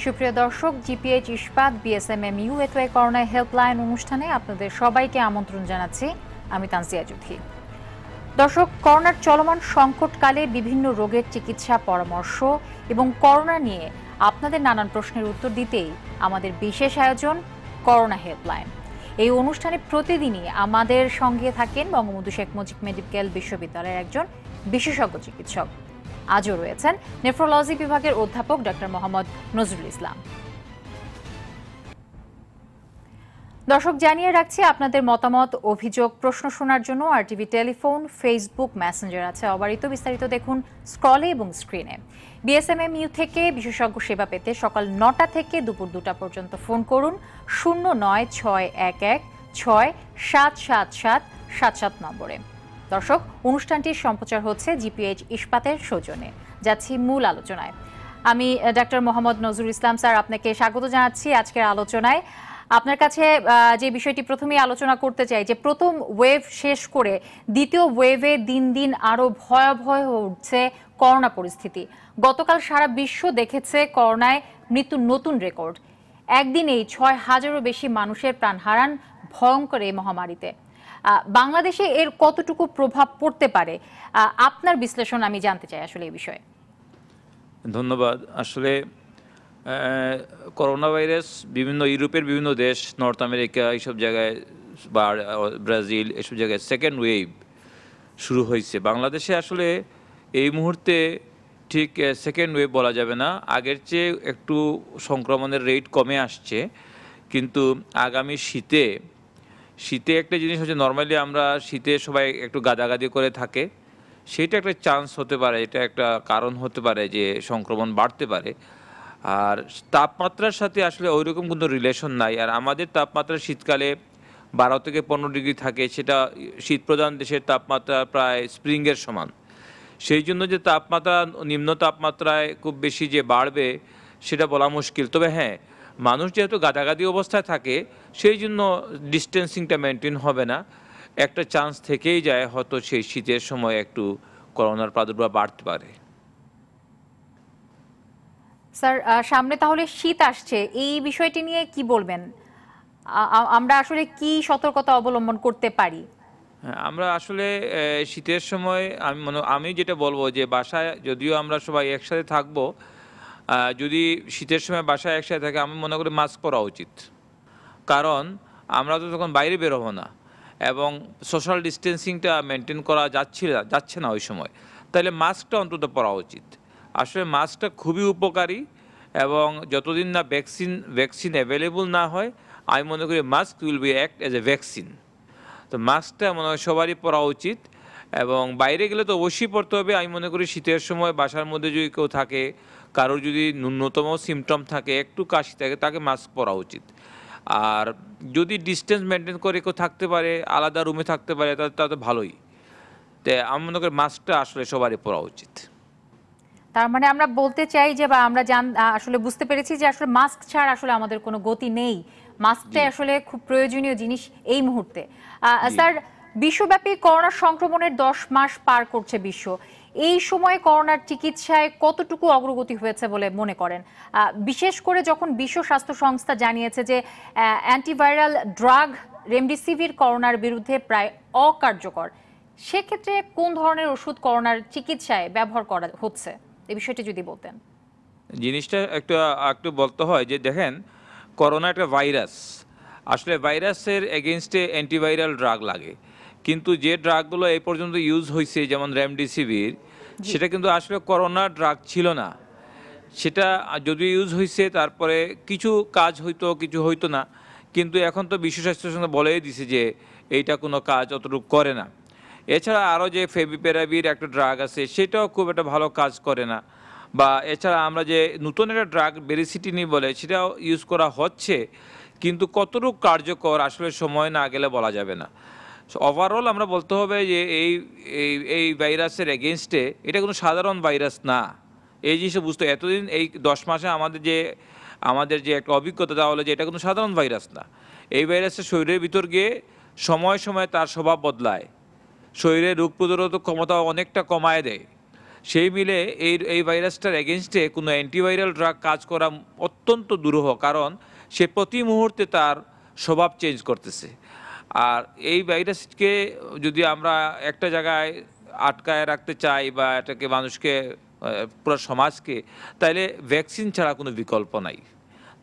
সুপ্রিয় দর্শক, জিপিএইচ ইস্পাত বিএসএমএমইউ এতোয়ে করোনা হেল্পলাইন অনুষ্ঠানে আপনাদের সবাইকে আমন্ত্রণ জানাচ্ছি। আমি তানজিয়া জুথি। দর্শক, করোনার চলমান সংকটকালে বিভিন্ন রোগের চিকিৎসা পরামর্শ এবং করোনা নিয়ে আপনাদের নানান প্রশ্নের উত্তর দিতেই আমাদের বিশেষ আয়োজন করোনা হেল্পলাইন। এই অনুষ্ঠানে প্রতিদিনই আমাদের সঙ্গে থাকেন বঙ্গবন্ধু শেখ মুজিব মেডিকেল বিশ্ববিদ্যালয়ের একজন বিশেষজ্ঞ চিকিৎসক। আজও রয়েছেন নেফ্রোলজি বিভাগের অধ্যাপক ডক্টর মোহাম্মদ নজরুল ইসলাম। দর্শক, জানিয়ে রাখছি আপনাদের মতামত, অভিযোগ, প্রশ্ন শোনার জন্য আরটিভি টেলিফোন, ফেসবুক, মেসেঞ্জার আছে অবারিত। বিস্তারিত দেখুন স্ক্রলে এবং স্ক্রিনে। বিএসএমএমইউ থেকে বিশেষজ্ঞ সেবা পেতে সকাল 9টা থেকে দুপুর 2টা পর্যন্ত ফোন করুন 096116777777 নম্বরে। দর্শক, অনুষ্ঠানটির সম্প্রচার হচ্ছে জিপিএইচ ইস্পাতের সৌজন্যে। যাচ্ছি মূল আলোচনায়। আমি ডক্টর মোহাম্মদ নজরুল ইসলাম স্যার, আপনাকে স্বাগত জানাচ্ছি আজকের আলোচনায়। আপনার কাছে যে বিষয়টি প্রথমেই আলোচনা করতে চাই, যে প্রথম ওয়েভ শেষ করে দ্বিতীয় ওয়েভে দিন দিন আরো ভয়াবহ হয়ে উঠছে করোনা পরিস্থিতি। গতকাল সারা বিশ্ব দেখেছে করোনায় মৃত্যুর নতুন রেকর্ড। একদিনেই 6,000-এরও বেশি মানুষের প্রাণ হারান ভয়ঙ্কর এই মহামারীতে। বাংলাদেশে এর কতটুকু প্রভাব পড়তে পারে, আপনার বিশ্লেষণ আমি জানতে চাই আসলে এই বিষয়ে। ধন্যবাদ। আসলে করোনা ভাইরাস বিভিন্ন ইউরোপের বিভিন্ন দেশ, নর্থ আমেরিকা এইসব জায়গায় বা ব্রাজিল এসব জায়গায় সেকেন্ড ওয়েভ শুরু হয়েছে। বাংলাদেশে আসলে এই মুহূর্তে ঠিক সেকেন্ড ওয়েভ বলা যাবে না, আগের চেয়ে একটু সংক্রমণের রেট কমে আসছে। কিন্তু আগামী শীতে একটা জিনিস হচ্ছে, নর্মালি আমরা শীতে সবাই একটু গাদাগাদি করে থাকে, সেটা একটা চান্স হতে পারে, এটা একটা কারণ হতে পারে যে সংক্রমণ বাড়তে পারে। আর তাপমাত্রার সাথে আসলে ওইরকম কোনো রিলেশন নাই। আর আমাদের তাপমাত্রা শীতকালে 12 থেকে 15 ডিগ্রি থাকে, সেটা শীতপ্রধান দেশের তাপমাত্রা প্রায় স্প্রিংয়ের সমান। সেই জন্য যে তাপমাত্রা নিম্ন তাপমাত্রায় খুব বেশি যে বাড়বে সেটা বলা মুশকিল। তবে হ্যাঁ, মানুষ যেহেতু গাদাগাদি অবস্থায় থাকে, সেই জন্য ডিস্টেন্সিংটা মেনটেন হবে না, একটা চান্স থেকেই যায় হয়তো সেই শীতের সময় একটু করোনার প্রাদুর্ভাব বাড়তে পারে। স্যার, সামনে তাহলে শীত আসছে, এই বিষয়টি নিয়ে কি বলবেন? আমরা আসলে কি সতর্কতা অবলম্বন করতে পারি? আমরা আসলে শীতের সময় আমি যেটা বলবো যে বাসায় যদিও আমরা সবাই একসাথে থাকবো, যদি শীতের সময় বাসায় একসাথে থাকে আমি মনে করি মাস্ক পরা উচিত। কারণ আমরা তো তখন বাইরে বেরোবো না এবং সোশ্যাল ডিস্টেন্সিংটা মেনটেন করা যাচ্ছে না ওই সময়, তাহলে মাস্কটা অন্তত পরা উচিত। আসলে মাস্কটা খুবই উপকারী এবং যতদিন না ভ্যাকসিন অ্যাভেলেবল না হয়, আমি মনে করি mask will be act as a vaccine. তো মাস্কটা মনে হয় সবারই পরা উচিত এবং বাইরে গেলে তো অবশ্যই পরতে হবে। আমি মনে করি শীতের সময় বাসার মধ্যে যদি কেউ থাকে, কারোর যদি ন্যূনতম সিমটম থাকে, একটু কাশি থাকে, তাকে মাস্ক পরা উচিত। আর যদি ডিস্টেন্স মেনটেন করে কেউ থাকতে পারে, আলাদা রুমে থাকতে পারে, তাতে ভালোই। তো আমি মনে করি মাস্কটা আসলে সবারই পরা উচিত। তার মানে আমরা বলতে চাই যে, বা আমরা আসলে বুঝতে পেরেছি যে আসলে মাস্ক ছাড়া আসলে আমাদের কোনো গতি নেই, মাস্কটাই আসলে খুব প্রয়োজনীয় জিনিস এই মুহূর্তে। স্যার, বিশ্বব্যাপী করোনা সংক্রমণের 10 মাস পার করছে বিশ্ব। এই সময়ে করোনার চিকিৎসায় কতটুকু অগ্রগতি হয়েছে বলে মনে করেন? বিশেষ করে যখন বিশ্ব স্বাস্থ্য সংস্থা জানিয়েছে যে অ্যান্টিভাইরাল ড্রাগ রেমডেসিভির করোনার বিরুদ্ধে প্রায় অকার্যকর, সেক্ষেত্রে কোন ধরনের ওষুধ করোনার চিকিৎসায় ব্যবহার করা হচ্ছে, এই বিষয়টি যদি বলতেন। জিনিসটা একটু বলতে হয় যে দেখেন, করোনা একটা ভাইরাস, আসলে ভাইরাসের এগেনস্টে অ্যান্টিভাইরাল ড্রাগ লাগে, কিন্তু যে ড্রাগগুলো এই পর্যন্ত ইউজ হয়েছে যেমন রেমডেসিভির, সেটা কিন্তু আসলে করোনা ড্রাগ ছিল না। সেটা যদি ইউজ হয়েছে তারপরে কিছু কাজ হইতো, কিছু হইতো না, কিন্তু এখন তো বিশ্ব স্বাস্থ্য সংস্থা বলেই দিছে যে এইটা কোনো কাজ অতটুকু করে না। এছাড়া আরও যে ফেভিপিরাভির একটা ড্রাগ আছে, সেটাও খুব একটা ভালো কাজ করে না। বা এছাড়া আমরা যে নতুন একটা ড্রাগ বেরিসিটিনি বলে, সেটাও ইউজ করা হচ্ছে, কিন্তু কতটুকু কার্যকর আসলে সময় না গেলে বলা যাবে না। ওভারঅল আমরা বলতে হবে যে এই এই ভাইরাসের এগেনস্টে এটা কোনো সাধারণ ভাইরাস না। এই জিনিসটা বুঝতে, এতদিন এই 10 মাসে আমাদের যে একটা অভিজ্ঞতা, তা হলো যে এটা কোনো সাধারণ ভাইরাস না। এই ভাইরাসের শরীরের ভিতর গিয়ে সময় সময় তার স্বভাব বদলায়, শরীরে রোগ প্রতিরোধক ক্ষমতা অনেকটা কমায় দেয়। সেই মিলে এই ভাইরাসটার এগেনস্টে কোনো অ্যান্টিভাইরাল ড্রাগ কাজ করা অত্যন্ত দুরূহ, কারণ সে প্রতি মুহূর্তে তার স্বভাব চেঞ্জ করতেছে। আর এই ভাইরাসকে যদি আমরা একটা জায়গায় আটকায় রাখতে চাই বা এটাকে মানুষকে পুরো সমাজকে, তাইলে ভ্যাকসিন ছাড়া কোনো বিকল্প নাই।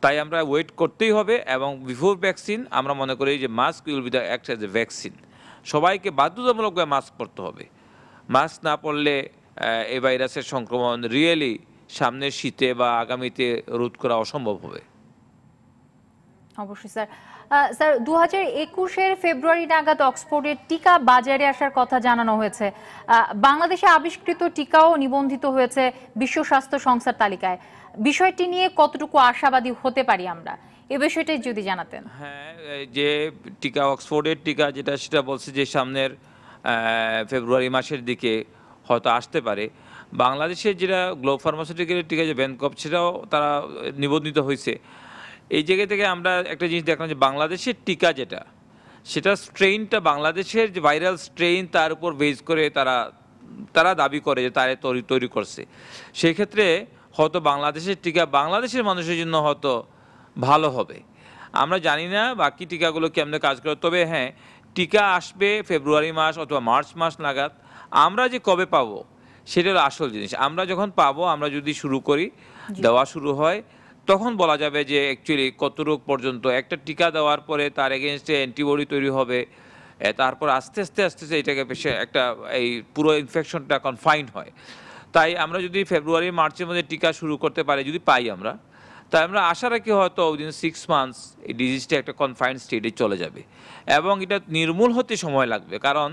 তাই আমরা ওয়েট করতেই হবে, এবং বিফোর ভ্যাকসিন আমরা মনে করি যে mask will be the act as a vaccine. সবাইকে বাধ্যতামূলকভাবে মাস্ক পরতে হবে। মাস্ক না পরলে এই ভাইরাসের সংক্রমণ রিয়েলি সামনের শীতে বা আগামীতে রোধ করা অসম্ভব হবে। অবশ্যই স্যার। স্যার 2021-এর ফেব্রুয়ারি নাগাদ অক্সফোর্ডের টিকা বাজারে আসার কথা জানানো হয়েছে। বাংলাদেশে আবিষ্কৃত টিকাও নিবন্ধিত হয়েছে বিশ্ব স্বাস্থ্য সংস্থার তালিকায়। বিষয়টি নিয়ে কতটুকু আশাবাদী হতে পারি আমরা, এ বিষয়টাই যদি জানাতেন। হ্যাঁ, যে টিকা অক্সফোর্ডের টিকা যেটা, সেটা বলছে যে সামনের ফেব্রুয়ারি মাসের দিকে হয়তো আসতে পারে। বাংলাদেশের যেটা গ্লোব ফার্মাসিউটিক্যালের টিকা যে ব্যানকপ, সেটাও তারা নিবন্ধিত হয়েছে। এই জায়গা থেকে আমরা একটা জিনিস দেখলাম যে বাংলাদেশের টিকা যেটা, সেটা স্ট্রেইনটা বাংলাদেশের যে ভাইরাল স্ট্রেইন তার উপর বেস করে তারা দাবি করে যে তারা তৈরি করছে। সেই ক্ষেত্রে হয়তো বাংলাদেশের টিকা বাংলাদেশের মানুষের জন্য হয়তো ভালো হবে। আমরা জানি না বাকি টিকাগুলো কেমনে কাজ করে, তবে হ্যাঁ, টিকা আসবে ফেব্রুয়ারি মাস অথবা মার্চ মাস নাগাদ। আমরা যে কবে পাবো সেটা হলো আসল জিনিস। আমরা যখন পাবো, আমরা যদি শুরু করি, দেওয়া শুরু হয়, তখন বলা যাবে যে অ্যাকচুয়ালি কতটুকু পর্যন্ত একটা টিকা দেওয়ার পরে তার এগেনস্টে অ্যান্টিবডি তৈরি হবে, তারপর আস্তে আস্তে এটাকে একটা এই পুরো ইনফেকশনটা কনফাইন্ড হয়। তাই আমরা যদি ফেব্রুয়ারি মার্চের মধ্যে টিকা শুরু করতে পারি, যদি পাই আমরা, তাই আমরা আশা রাখি হয়তো উইদিন 6 মান্থস এই ডিজিজটা একটা কনফাইন্ড স্টেটে চলে যাবে, এবং এটা নির্মূল হতে সময় লাগবে। কারণ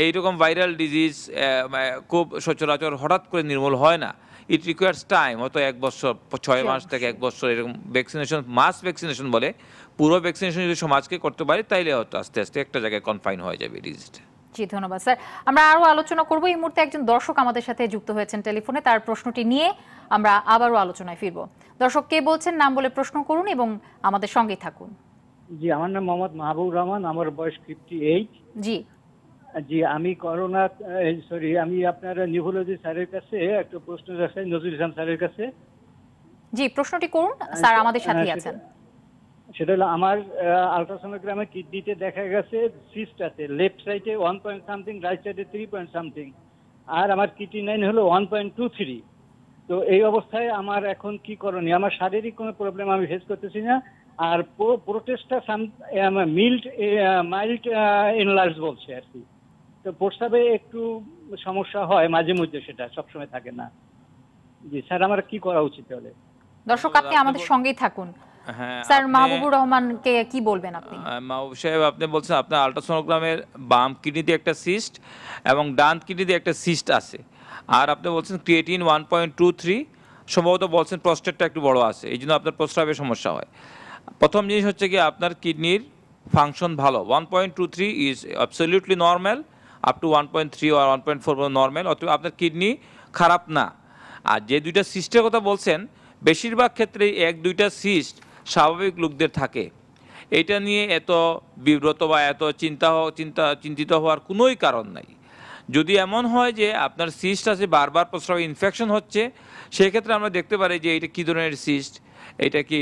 এইরকম ভাইরাল ডিজিজ খুব সচরাচর হঠাৎ করে নির্মূল হয় না। ইট রিকোয়ার্স টাইম, হয়তো 1 বছর, 6 মাস থেকে 1 বছর, এরকম ভ্যাকসিনেশন, মাস ভ্যাকসিনেশন বলে, পুরো ভ্যাকসিনেশন যদি সমাজকে করতে পারি, তাইলে হয়তো আস্তে আস্তে একটা জায়গায় কনফাইন হয়ে যাবে ডিজিজটা। জি, ধন্যবাদ স্যার। আমরা আরো আলোচনা করব। এই মুহূর্তে একজন দর্শক আমাদের সাথে যুক্ত হয়েছেন টেলিফোনে, তার প্রশ্নটি নিয়ে আমরা আবারও আলোচনায় ফিরব। দর্শক, কে বলছেন, নাম বলে প্রশ্ন করুন এবং আমাদের সঙ্গেই থাকুন। জি, আমার নাম মোহাম্মদ মাহবুব রহমান, আমার বয়স 58। জি জি, আমি আমি আপনার নিউরোলজি স্যারের কাছে একটা প্রশ্ন রাখছি, নজরুল ইসলাম স্যারের কাছে। জি, প্রশ্নটি করুন, স্যার আমাদের সাথেই আছেন। সেটা হলো আমার আলট্রাসোনোগ্রামে কিডনিতে দেখা গেছে সিস্ট আছে, লেফট সাইডে 1 পয়েন্ট সামথিং, রাইট সাইডে 3 পয়েন্ট সামথিং, আর আমার কিডনি হলো 1.23। তো এই অবস্থায় আমার এখন কি করণীয়? আমার শারীরিক কোনো প্রবলেম আমি ফেস করতেছি না, আর প্রোটেস্টটা মাইল্ড এনলার্জ বলছে আর কি। তো প্রস্রাবে একটু সমস্যা হয় মাঝে মধ্যে, সেটা সবসময় থাকে না। জি স্যার, আমার কি করা উচিত হলে? দর্শক, আপনি আমাদের সঙ্গেই থাকুন। হ্যাঁ, স্যার মাহবুবুর রহমানকে কি বলবেন আপনি? মাহবুব সাহেব, আপনি বলছেন আপনার আল্ট্রাসোনোগ্রামের বাম কিডনিতে একটা সিস্ট এবং ডান কিডনিতে একটা সিস্ট আছে, আর আপনি বলছেন ক্রিয়েটিন 1.23, সম্ভবত বলছেন প্রস্টেটটা একটু বড় আছে, এই জন্য আপনার প্রস্রাবের সমস্যা হয়। প্রথম জিনিস হচ্ছে কি, আপনার কিডনির ফাংশন ভালো, 1.23 is absolutely normal, up to 1.3 or 1.4 normal, অথবা আপনার কিডনি খারাপ না। আর যে দুইটা সিস্টের কথা বলছেন, বেশিরভাগ ক্ষেত্রেই 1-2টা সিস্ট স্বাভাবিক লোকদের থাকে। এটা নিয়ে এত বিব্রত বা এত চিন্তিত হওয়ার কোনোই কারণ নাই। যদি এমন হয় যে আপনার সিস্ট আছে, বারবার প্রস্রাবে ইনফেকশন হচ্ছে, সেক্ষেত্রে আমরা দেখতে পারি যে এটা কী ধরনের সিস্ট। এটা কি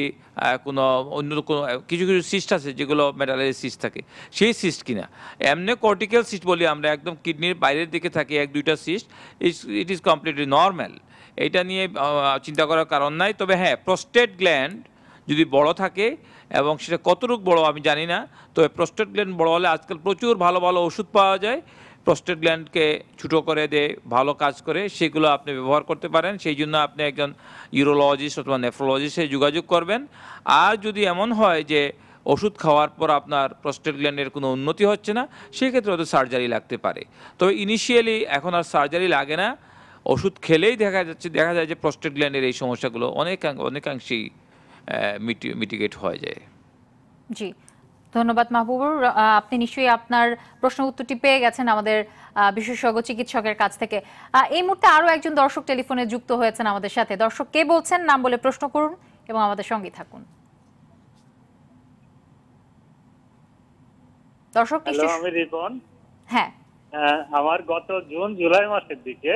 অন্য কোনো কিছু সিস্ট আছে যেগুলো মেটালের সিস্ট থাকে, সেই সিস্ট কিনা। এমনি কর্টিক্যাল সিস্ট বলি আমরা, একদম কিডনির বাইরের দিকে থাকে 1-2টা cyst, it is completely normal. এটা নিয়ে চিন্তা করার কারণ নাই। তবে হ্যাঁ, প্রস্টেট গ্ল্যান্ড যদি বড় থাকে, এবং সেটা কতটুকু বড় আমি জানি না, তবে প্রস্টেট গ্ল্যান্ড বড় হলে আজকাল প্রচুর ভালো ভালো ওষুধ পাওয়া যায় প্রস্টেট গ্ল্যান্ডকে ছোটো করে দিয়ে ভালো কাজ করে, সেগুলো আপনি ব্যবহার করতে পারেন। সেই জন্য আপনি একজন ইউরোলজিস্ট অথবা নেফ্রোলজিস্টে যোগাযোগ করবেন। আর যদি এমন হয় যে ওষুধ খাওয়ার পর আপনার প্রস্টেট গ্ল্যান্ডের কোনো উন্নতি হচ্ছে না, সেক্ষেত্রে হয়তো সার্জারি লাগতে পারে। তবে ইনিশিয়ালি এখন আর সার্জারি লাগে না, ওষুধ খেলেই দেখা যায় যে প্রস্টেট গ্ল্যান্ডের এই সমস্যাগুলো অনেকাংশেই মিটিগেট হয়ে যায়। জি, ধন্যবাদ মাহবুবুর। আপনি নিশ্চয়ই আপনার প্রশ্ন উত্তরটি পেয়ে গেছেন আমাদের বিশেষজ্ঞ চিকিৎসকের কাছ থেকে। এই মুহূর্তে আরো একজন দর্শক টেলিফোনে যুক্ত হয়েছেন আমাদের সাথে। দর্শক, কে বলছেন, নাম বলে প্রশ্ন করুন এবং আমাদের সঙ্গে থাকুন। দর্শক, হ্যালো, আমি রিপন। হ্যাঁ, আমার গত জুন জুলাই মাসের দিকে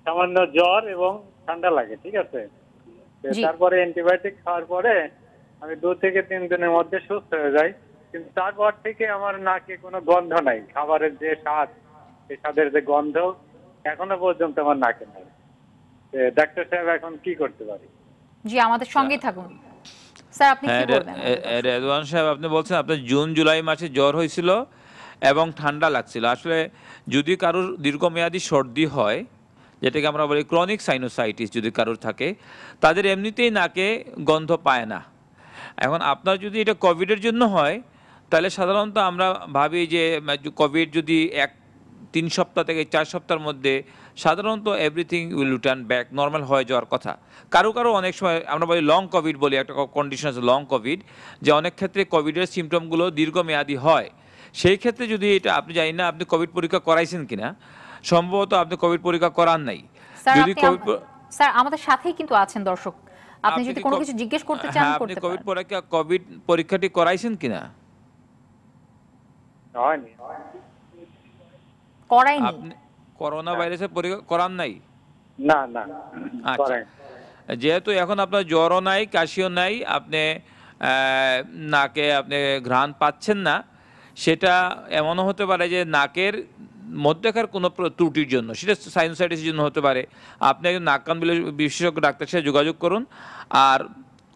সামান্য জ্বর এবং ঠান্ডা লাগে, ঠিক আছে। তো জি। তারপরে অ্যান্টিবায়োটিক খাওয়ার পরে আমি 2 থেকে 3 দিনের মধ্যে সুস্থ হয়ে যাই, কিন্তু তারপর থেকে আমার নাকে কোনো গন্ধ নাই। খাবারের যে স্বাদ, সেই স্বাদের যে গন্ধ এখনো পর্যন্ত আমার নাকে নাই। তো ডাক্তার সাহেব এখন কি করতে পারি? জি, আমাদের সঙ্গেই থাকুন। স্যার আপনি কি হ্যাঁ, বলবেন আমাদের দর্শক? রেদওয়ান সাহেব, আপনি বলছেন আপনার জুন জুলাই মাসে জ্বর হয়েছিল এবং ঠান্ডা লাগছিল। আসলে যদি কারোর দীর্ঘমেয়াদী সর্দি হয়, যেটাকে আমরা বলি ক্রনিক সাইনোসাইটিস যদি কারোর থাকে, তাদের এমনিতেই নাকে গন্ধ পায় না। এখন আপনার যদি এটা কোভিডের জন্য হয়, তাহলে সাধারণত আমরা ভাবি যে কোভিড যদি 3 সপ্তাহ থেকে 4 সপ্তাহের মধ্যে সাধারণত everything will return back, normal হয়ে যাওয়ার কথা। কারো কারো অনেক সময় আমরা বলি লং কোভিড বলি, একটা কন্ডিশন আছে লং কোভিড, যে অনেক ক্ষেত্রে কোভিডের সিমটমগুলো দীর্ঘমেয়াদী হয়। সেই ক্ষেত্রে যদি এটা আপনি জানি না আপনি কোভিড পরীক্ষা করাইছেন কিনা, সম্ভবত আপনি কোভিড পরীক্ষা করান নাই। স্যার যদি আপনি কোভিড স্যার আমাদের সাথেই কিন্তু আছেন দর্শক। আপনি যদি কোনো কিছু জিজ্ঞেস করতে চান হ্যাঁ, আপনি করতে কোভিড পারেন। কোভিড পরীক্ষাটি করাইছেন কিনা? হয়নি। করাইনি। আপনি করোনা ভাইরাসের পরীক্ষা করান নাই? না না, আচ্ছা, করেন। যেহেতু এখন আপনার জ্বরও নাই, কাশিও নাই, আপনি নাকে আপনি ঘ্রাণ পাচ্ছেন না, সেটা এমনও হতে পারে যে নাকের মধ্যেকার কোনো ত্রুটির জন্য, সেটা সাইনোসাইটিসের জন্য হতে পারে। আপনি একজন নাক কান বিশেষজ্ঞ ডাক্তারের সাথে যোগাযোগ করুন। আর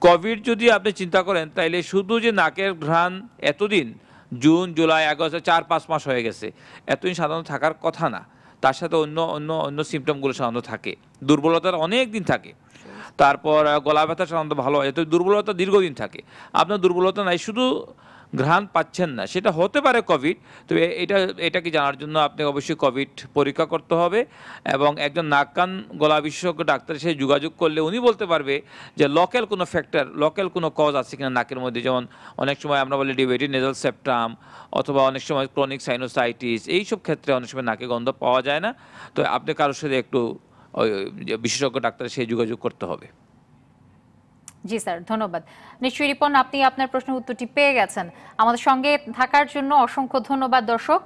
কোভিড যদি আপনি চিন্তা করেন, তাইলে শুধু যে নাকের ঘ্রাণ এতদিন জুন জুলাই আগস্ট 4-5 মাস হয়ে গেছে, এতদিন সাধারণত থাকার কথা না। তার সাথে অন্য অন্য অন্য সিমটমগুলো সাধারণত থাকে, দুর্বলতার অনেক দিন থাকে। তারপর গলা ব্যথা সাধারণত ভালো হয়, তো দুর্বলতা দীর্ঘদিন থাকে। আপনার দুর্বলতা নাই, শুধু ঘ্রাণ পাচ্ছেন না, সেটা হতে পারে কোভিড। তবে এটাকে জানার জন্য আপনি অবশ্যই কোভিড পরীক্ষা করতে হবে, এবং একজন নাক কান গলা বিশেষজ্ঞ ডাক্তারের সাথে যোগাযোগ করলে উনি বলতে পারবে যে লোকাল কোনো ফ্যাক্টর, লোকাল কোনো কজ আছে কিনা নাকের মধ্যে। যেমন অনেক সময় আমরা বলি ডিভাইডেড নেজাল সেপ্টাম, অথবা অনেক সময় ক্রনিক সাইনোসাইটিস, এইসব ক্ষেত্রে অনেক সময় নাকে গন্ধ পাওয়া যায় না। তো আপনি কারোর সাথে একটু বিশেষজ্ঞ ডাক্তারের সাথে যোগাযোগ করতে হবে। জি স্যার, ধন্যবাদ। নিশ্চয়ই রিপন আপনি আপনার প্রশ্নের উত্তরটি পেয়ে গেছেন। আমাদের সঙ্গে থাকার জন্য অসংখ্য ধন্যবাদ দর্শক।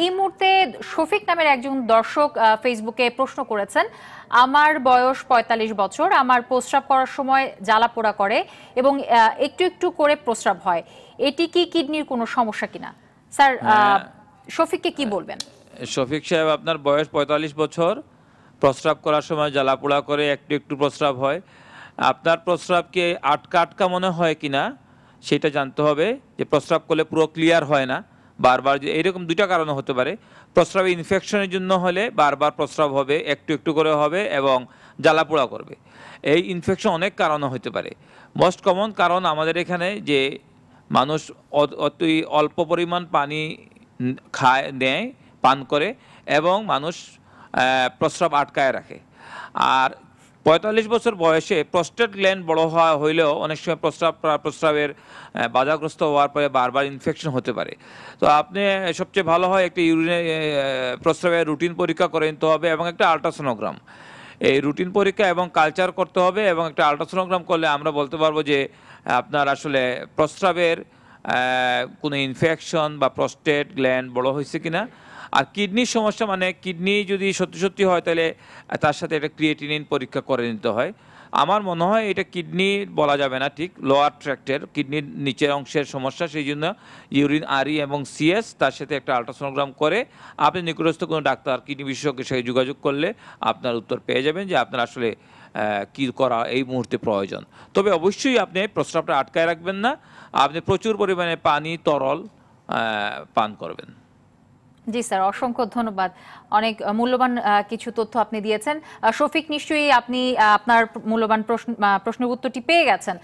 এই মুহূর্তে শফিক নামের একজন দর্শক ফেসবুকে প্রশ্ন করেছেন, আমার বয়স ৪৫ বছর, আমার প্রস্রাব করার সময় জ্বালা পোড়া করে এবং একটু একটু করে প্রস্রাব হয়, এটি কি কিডনির কোনো সমস্যা কিনা? স্যার শফিককে কি বলবেন? শফিক সাহেব, আপনার বয়স ৪৫ বছর, প্রস্রাব করার সময় জ্বালাপোড়া করে, একটু একটু প্রস্রাব হয়। আপনার প্রস্রাবকে আটকা আটকা মনে হয় কিনা সেটা জানতে হবে। যে প্রস্রাব করলে পুরো ক্লিয়ার হয় না, বারবার, যে এরকম দুইটা কারণে হতে পারে। প্রস্রাবে ইনফেকশনের জন্য হলে বারবার প্রস্রাব হবে, একটু একটু করে হবে এবং জ্বালাপোড়া করবে। এই ইনফেকশন অনেক কারণে হতে পারে। মোস্ট কমন কারণ আমাদের এখানে যে মানুষ অতি অল্প পরিমাণ পানি খায়, নেয়, পান করে, এবং মানুষ প্রস্রাব আটকায় রাখে। আর ৪৫ বছর বয়সে প্রস্টেট গ্ল্যান্ড বড় হইলেও অনেক সময় প্রস্রাবের বাধাগ্রস্ত হওয়ার পরে বারবার ইনফেকশন হতে পারে। তো আপনি সবচেয়ে ভালো হয় একটা প্রস্রাবের রুটিন পরীক্ষা করে নিতে হবে, এবং একটা আল্ট্রাসোনোগ্রাম। এই রুটিন পরীক্ষা এবং কালচার করতে হবে, এবং একটা আল্ট্রাসোনোগ্রাম করলে আমরা বলতে পারবো যে আপনার আসলে প্রস্রাবের কোনো ইনফেকশন বা প্রস্টেট গ্ল্যান্ড বড় হয়েছে কিনা। আর কিডনির সমস্যা, মানে কিডনি যদি সত্যি সত্যি হয়, তাহলে তার সাথে একটা ক্রিয়েটিনিন পরীক্ষা করে নিতে হয়। আমার মনে হয় এটা কিডনি বলা যাবে না, ঠিক লোয়ার ট্র্যাক্টের, কিডনির নিচের অংশের সমস্যা। সেই জন্য ইউরিন আরই এবং সিএস, তার সাথে একটা আল্ট্রাসোনোগ্রাম করে আপনি নিকটস্থ কোনো ডাক্তার, কিডনি বিশেষজ্ঞের সাথে যোগাযোগ করলে আপনার উত্তর পেয়ে যাবেন যে আপনার আসলে কী করা এই মুহূর্তে প্রয়োজন। তবে অবশ্যই আপনি প্রস্রাবটা আটকায় রাখবেন না, আপনি প্রচুর পরিমাণে পানি, তরল পান করবেন। জি স্যার, অসংখ্য ধন্যবাদ। অনেক মূল্যবান কিছু তথ্য আপনি দিয়েছেন। শফিক, নিশ্চয়ই আপনি আপনার মূল্যবান প্রশ্নের উত্তরটি পেয়ে গেছেন।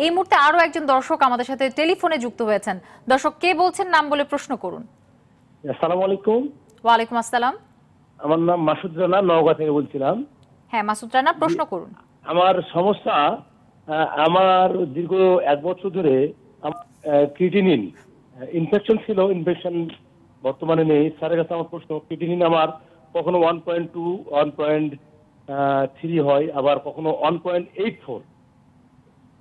এই মুহূর্তে আরো একজন দর্শক আমাদের সাথে টেলিফোনে যুক্ত হয়েছেন। দর্শক কে বলছেন, নাম বলে প্রশ্ন করুন। আসসালামু আলাইকুম। ওয়ালাইকুম আসসালাম। আমার নাম মাসুদ রানা, নওগাঁ থেকে বলছিলাম। হ্যাঁ মাসুদ রানা, প্রশ্ন করুন। আমার সমস্যা, আমার দীর্ঘ 1 বছর ধরে ক্রিটিনিন ইনফেকশন ছিল, ইনফেকশন বর্তমানে নেই। স্যারের কাছে আমার প্রশ্ন, ক্রিটিনিন আমার কখনো 1.2, 1.3 হয়, আবার কখনো 1.84,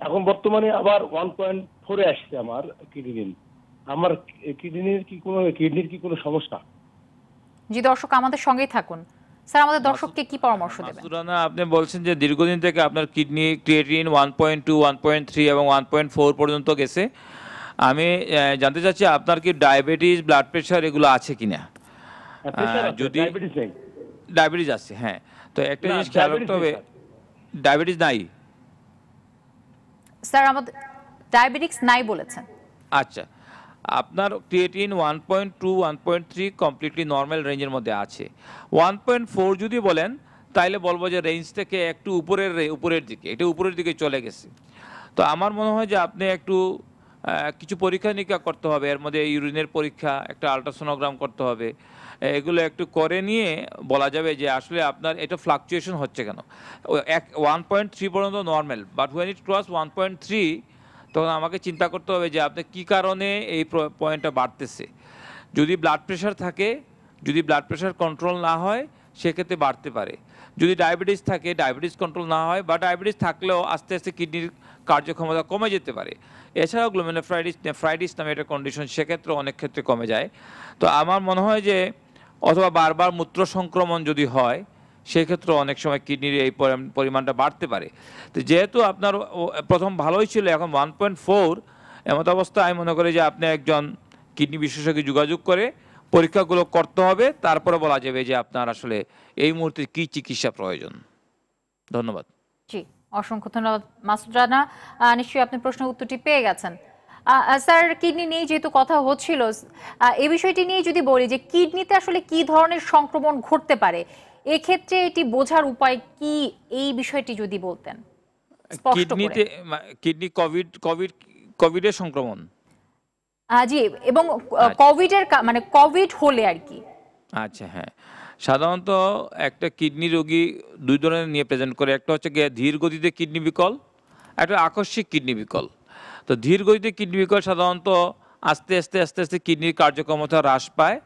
এখন বর্তমানে আবার 1.4 আসছে আমার ক্রিটিনিন। আমার কিডনির কি কোনো সমস্যা? জি দর্শক, আমাদের সঙ্গেই থাকুন। স্যার আমাদের দর্শককে কি পরামর্শ দেবেন? মাসুদ রানা, আপনি বলছেন যে দীর্ঘদিন থেকে আপনার কিডনি ক্রিয়েটিন 1.2, 1.3 এবং 1.4 পর্যন্ত গেছে। আমি জানতে চাচ্ছি আপনার কি ডায়াবেটিস, ব্লাড প্রেশার এগুলো আছে কিনা? যদি ডায়াবেটিস নেই। ডায়াবেটিস আছে, হ্যাঁ, তো একটা না, জিনিস খেয়াল রাখতে diabetes হবে, নেই, স্যার। ডায়াবেটিস নাই। স্যার আমাদের ডায়াবেটিক্স নাই বলেছেন। আচ্ছা, আপনার ক্রিয়েটিন 1.2, 1.3 কমপ্লিটলি নর্মাল রেঞ্জের মধ্যে আছে। 1.4 যদি বলেন তাইলে বলবো যে রেঞ্জ থেকে একটু উপরের দিকে, এটা উপরের দিকে চলে গেছে। তো আমার মনে হয় যে আপনি একটু কিছু পরীক্ষা নিরীক্ষা করতে হবে, এর মধ্যে ইউরিনের পরীক্ষা, একটা আলট্রাসোনোগ্রাম করতে হবে। এগুলো একটু করে নিয়ে বলা যাবে যে আসলে আপনার এটা ফ্লাকচুয়েশন হচ্ছে কেন। 1.3 পর্যন্ত normal, but when it cross 1.3 তখন আমাকে চিন্তা করতে হবে যে আপনি কী কারণে এই পয়েন্টটা বাড়তেছে। যদি ব্লাড প্রেশার থাকে, যদি ব্লাড প্রেশার কন্ট্রোল না হয় সেক্ষেত্রে বাড়তে পারে। যদি ডায়াবেটিস থাকে, ডায়াবেটিস কন্ট্রোল না হয় বা ডায়াবেটিস থাকলেও আস্তে আস্তে কিডনির কার্যক্ষমতা কমে যেতে পারে। এছাড়াও নেফ্রাইটিস নামে একটা কন্ডিশন, সেক্ষেত্রে অনেক ক্ষেত্রে কমে যায়। তো আমার মনে হয় যে অথবা বারবার মূত্র সংক্রমণ যদি হয় সেক্ষেত্রে অনেক সময় কিডনির এই পরিমাণটা বাড়তে পারে। তো যেহেতু আপনার প্রথম ভালোই ছিল, এখন 1.4 এমত অবস্থা, আমি মনে করি যে আপনি একজন কিডনি বিশেষজ্ঞ যোগাযোগ করে পরীক্ষাগুলো করতে হবে, তারপরে বলা যাবে যে আপনার আসলে এই মুহূর্তে কী চিকিৎসা প্রয়োজন। ধন্যবাদ। জি, অসংখ্য ধন্যবাদ মাসুদ রানা। নিশ্চয়ই আপনি প্রশ্নের উত্তরটি পেয়ে গেছেন। স্যার কিডনি নিয়ে যেহেতু কথা হচ্ছিল, এই বিষয়টি নিয়ে যদি বলি যে কিডনিতে আসলে কি ধরনের সংক্রমণ ঘটতে পারে, এক্ষেত্রে এটি বোঝার উপায় কি, এই বিষয়টি যদি বলতেন স্পষ্ট করে। কিডনিতে কিডনি কোভিডের সংক্রমণ। জি, এবং মানে কোভিড হলে আর কি। আচ্ছা, হ্যাঁ, সাধারণত একটা কিডনি রোগী দুই ধরনের নিয়ে প্রেজেন্ট করে। একটা হচ্ছে গিয়ে ধীর গতিতে কিডনি বিকল, একটা আকস্মিক কিডনি বিকল। তো ধীর গতিতে কিডনি বিকল সাধারণত আস্তে আস্তে আস্তে আস্তে কিডনির কার্যক্ষমতা হ্রাস পায়,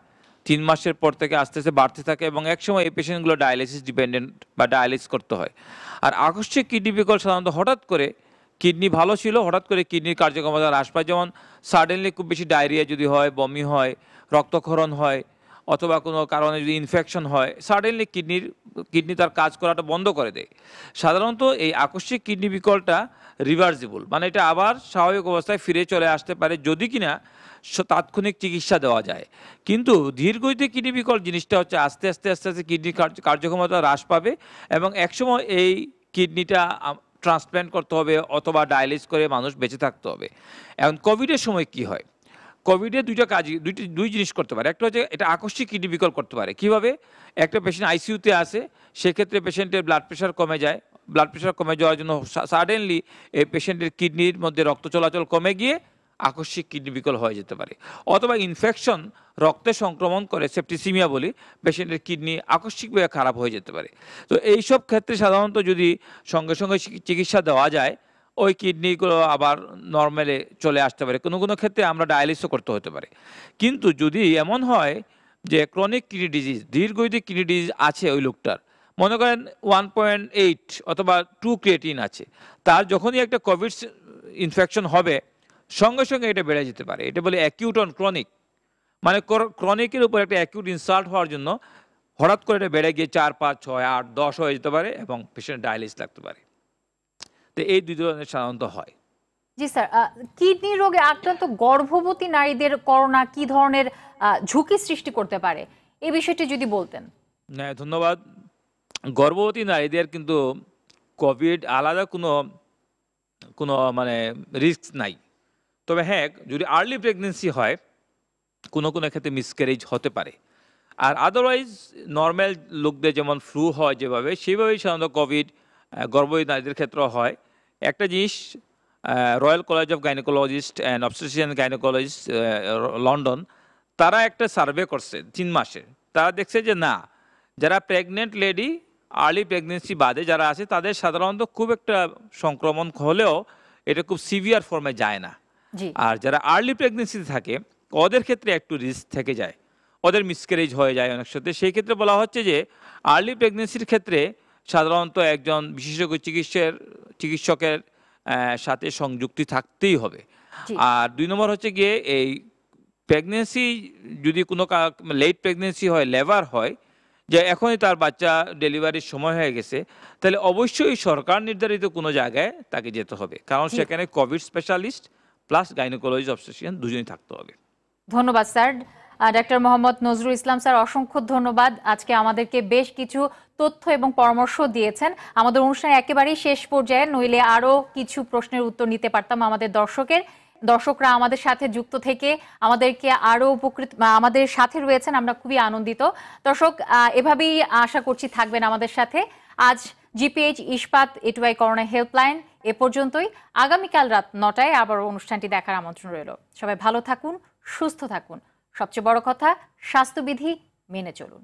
3 মাসের পর থেকে আস্তে আস্তে বাড়তে থাকে এবং একসময় এই পেশেন্টগুলো ডায়ালিসিস ডিপেন্ডেন্ট বা ডায়ালিসিস করতে হয়। আর আকস্মিক কিডনি বিকল সাধারণত হঠাৎ করে কিডনি ভালো ছিল, হঠাৎ করে কিডনির কার্যক্ষমতা হ্রাস পায়, যেমন সাডেনলি খুব বেশি ডায়রিয়া যদি হয়, বমি হয়, রক্তক্ষরণ হয়, অথবা কোনো কারণে যদি ইনফেকশন হয়, সাডেনলি কিডনি তার কাজ করাটা বন্ধ করে দেয়। সাধারণত এই আকস্মিক কিডনি বিকলটা রিভার্সিবল, মানে এটা আবার স্বাভাবিক অবস্থায় ফিরে চলে আসতে পারে যদি কিনা তাৎক্ষণিক চিকিৎসা দেওয়া যায়। কিন্তু ধীরগতিতে কিডনি বিকল জিনিসটা হচ্ছে আস্তে আস্তে আস্তে আস্তে কিডনির কার্যক্ষমতা হ্রাস পাবে এবং একসময় এই কিডনিটা ট্রান্সপ্ল্যান্ট করতে হবে অথবা ডায়ালিসিস করে মানুষ বেঁচে থাকতে হবে। এখন কোভিডের সময় কি হয়, কোভিডে দুই জিনিস করতে পারে। একটা হচ্ছে এটা আকস্মিক কিডনি বিকল করতে পারে। কিভাবে? একটা পেশেন্ট আইসিইউতে আসে, সেক্ষেত্রে পেশেন্টের ব্লাড প্রেশার কমে যায়। ব্লাড প্রেশার কমে যাওয়ার জন্য সাডেনলি এই পেশেন্টের কিডনির মধ্যে রক্ত চলাচল কমে গিয়ে আকস্মিক কিডনি বিকল হয়ে যেতে পারে। অথবা ইনফেকশন, রক্তে সংক্রমণ করে, সেপ্টিসিমিয়া বলি, পেশেন্টের কিডনি আকস্মিকভাবে খারাপ হয়ে যেতে পারে। তো এইসব ক্ষেত্রে সাধারণত যদি সঙ্গে সঙ্গে চিকিৎসা দেওয়া যায়, ওই কিডনিগুলো আবার নর্মালে চলে আসতে পারে। কোনো কোনো ক্ষেত্রে আমরা ডায়ালিসিসও করতে হতে পারে। কিন্তু যদি এমন হয় যে ক্রনিক কিডনি ডিজিজ, দীর্ঘমেয়াদী কিডনি ডিজিজ আছে ওই লোকটার, মনে করেন 1.8 অথবা 2 ক্রিয়েটিন আছে, তার যখনই একটা কোভিড ইনফেকশন হবে সঙ্গে সঙ্গে এটা বেড়ে যেতে পারে। এটা বলে অ্যাকিউট অন ক্রনিক, মানে ক্রনিকের উপর একটা অ্যাকিউট ইনসাল্ট হওয়ার জন্য হঠাৎ করে এটা বেড়ে গিয়ে 4, 5, 6, 8, 10 হয়ে যেতে পারে এবং পেশেন্ট ডায়ালিসিস লাগতে পারে। তো এই দুই ধরনের সাধারণত হয়। জি স্যার, কিডনি রোগে আক্রান্ত গর্ভবতী নারীদের করোনা কি ধরনের ঝুঁকি সৃষ্টি করতে পারে, এই বিষয়টি যদি বলতেন। হ্যাঁ, ধন্যবাদ। গর্ভবতী নারীদের কিন্তু কোভিড আলাদা কোনো কোনো মানে রিস্ক নাই। তবে হ্যাঁ, যদি আর্লি প্রেগনেন্সি হয় কোনো কোনো ক্ষেত্রে মিসক্যারেজ হতে পারে। আর আদারওয়াইজ নর্মাল লোকদের যেমন ফ্লু হয় যেভাবে, সেইভাবেই সাধারণত কোভিড গর্ভবতী নারীদের ক্ষেত্রেও হয়। একটা জিনিস, royal college of gynaecologist and obstetrician gynaecologist London, তারা একটা সার্ভে করছে 3 মাসের। তারা দেখছে যে না, যারা প্রেগনেন্ট লেডি আর্লি প্রেগনেন্সি বাদে যারা আছে তাদের সাধারণত খুব একটা সংক্রমণ হলেও এটা খুব সিভিয়ার ফর্মে যায় না। জি, আর যারা আর্লি প্রেগনেন্সিতে থাকে ওদের ক্ষেত্রে একটু রিস্ক থেকে যায়, ওদের মিসক্যারেজ হয়ে যায় অনেক সাথে। সেই ক্ষেত্রে বলা হচ্ছে যে আর্লি প্রেগনেন্সির ক্ষেত্রে সাধারণত একজন বিশেষজ্ঞ চিকিৎসকের সাথে সংযুক্তি থাকতেই হবে। জি, আর 2 নম্বর হচ্ছে গিয়ে এই প্রেগনেন্সি যদি কোনো লেট প্রেগনেন্সি হয়, লেবার হয়, যে এখনই তার বাচ্চা ডেলিভারির সময় হয়ে গেছে, তাহলে অবশ্যই সরকার নির্ধারিত কোনো জায়গায় তাকে যেতে হবে, কারণ সেখানে Covid specialist plus gynaecology obstetrician দুজনেই থাকতে হবে। ধন্যবাদ sir. Doctor Mohammad Nazrul Islam sir, অসংখ্য ধন্যবাদ। আজকে আমাদেরকে বেশ কিছু তথ্য এবং পরামর্শ দিয়েছেন। আমাদের অনুষ্ঠানে একেবারেই শেষ পর্যায়ে, নইলে আরো কিছু প্রশ্নের উত্তর নিতে পারতাম আমাদের দর্শকরা আমাদের সাথে যুক্ত থেকে আমাদেরকে আরো আমাদের সাথে রয়েছেন, আমরা খুবই আনন্দিত। দর্শক, এভাবেই আশা করছি থাকবেন আমাদের সাথে। আজ জিপিএইচ ইস্পাত এটুআই করোনা হেল্পলাইন এ পর্যন্তই। আগামীকাল রাত 9টায় আবার অনুষ্ঠানটি দেখার আমন্ত্রণ রইল। সবাই ভালো থাকুন, সুস্থ থাকুন, সবচেয়ে বড় কথা স্বাস্থ্যবিধি মেনে চলুন।